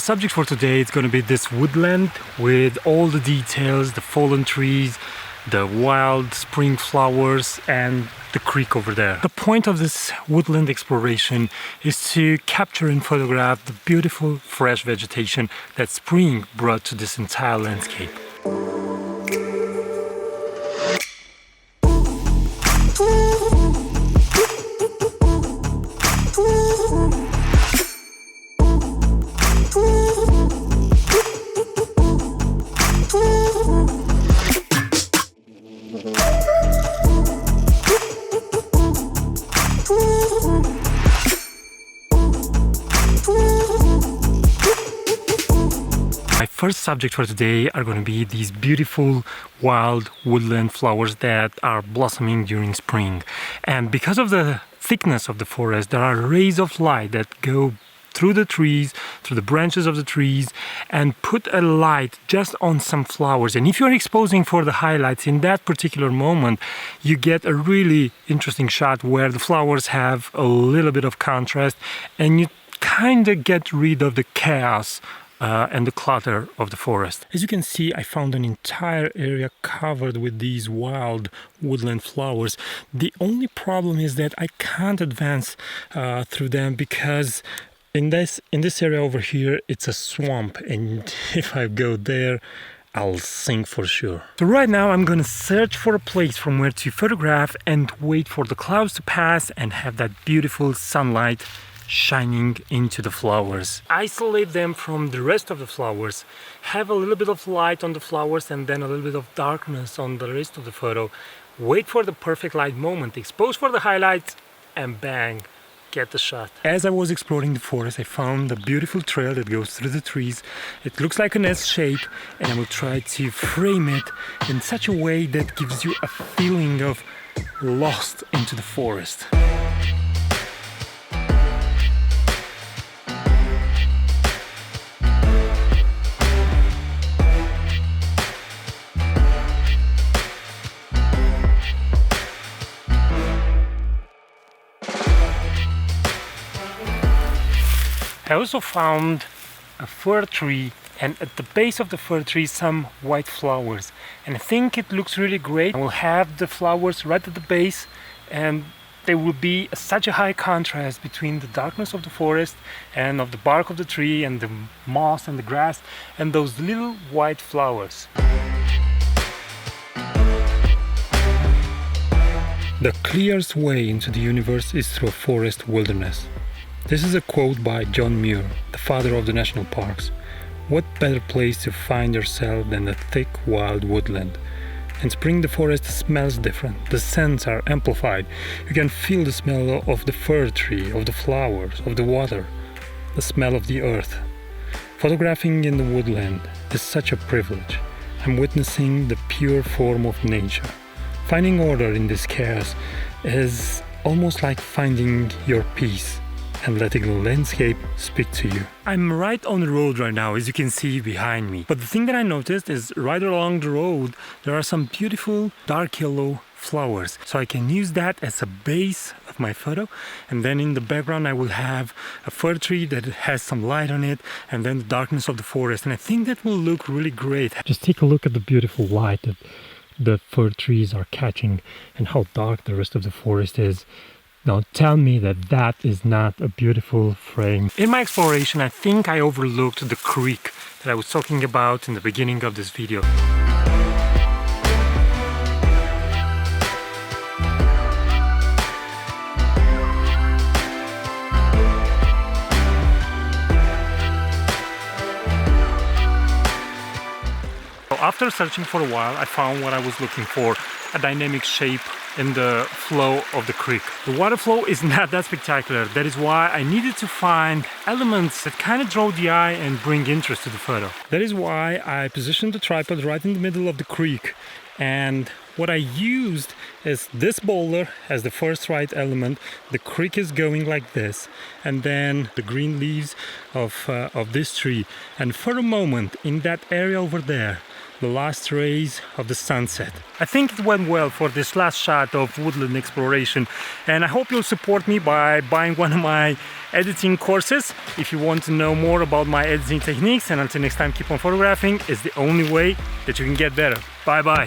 subject for today is going to be this woodland with all the details, the fallen trees, the wild spring flowers and the creek over there. The point of this woodland exploration is to capture and photograph the beautiful fresh vegetation that spring brought to this entire landscape. My first subject for today are going to be these beautiful wild woodland flowers that are blossoming during spring. And because of the thickness of the forest, there are rays of light that go through the trees, through the branches of the trees, and put a light just on some flowers. And if you're exposing for the highlights in that particular moment, you get a really interesting shot where the flowers have a little bit of contrast and you kind of get rid of the chaos and the clutter of the forest. As you can see, I found an entire area covered with these wild woodland flowers. The only problem is that I can't advance through them because in this area over here, it's a swamp, and if I go there, I'll sink for sure. So right now I'm gonna search for a place from where to photograph and wait for the clouds to pass and have that beautiful sunlight shining into the flowers. Isolate them from the rest of the flowers, have a little bit of light on the flowers and then a little bit of darkness on the rest of the photo. Wait for the perfect light moment, expose for the highlights, and bang, get the shot. As I was exploring the forest, I found a beautiful trail that goes through the trees. It looks like an S shape, and I will try to frame it in such a way that gives you a feeling of lost into the forest. I also found a fir tree, and at the base of the fir tree some white flowers, and I think it looks really great. I will have the flowers right at the base, and there will be such a high contrast between the darkness of the forest and of the bark of the tree and the moss and the grass and those little white flowers. The clearest way into the universe is through a forest wilderness. This is a quote by John Muir, the father of the national parks. What better place to find yourself than the thick wild woodland? In spring the forest smells different, the scents are amplified. You can feel the smell of the fir tree, of the flowers, of the water, the smell of the earth. Photographing in the woodland is such a privilege. I'm witnessing the pure form of nature. Finding order in this chaos is almost like finding your peace and letting the landscape speak to you. I'm right on the road right now, as you can see behind me. But the thing that I noticed is right along the road, there are some beautiful dark yellow flowers. So I can use that as a base of my photo. And then in the background, I will have a fir tree that has some light on it, and then the darkness of the forest. And I think that will look really great. Just take a look at the beautiful light that the fir trees are catching and how dark the rest of the forest is. Now tell me that that is not a beautiful frame. In my exploration, I think I overlooked the creek that I was talking about in the beginning of this video. After searching for a while, I found what I was looking for, a dynamic shape in the flow of the creek. The water flow is not that spectacular. That is why I needed to find elements that kind of draw the eye and bring interest to the photo. That is why I positioned the tripod right in the middle of the creek And what I used is this boulder as the first right element. The creek is going like this, and then the green leaves of this tree. And for a moment, in that area over there, the last rays of the sunset. I think it went well for this last shot of woodland exploration, and I hope you'll support me by buying one of my editing courses if you want to know more about my editing techniques. And until next time, keep on photographing. It's the only way that you can get better. Bye bye.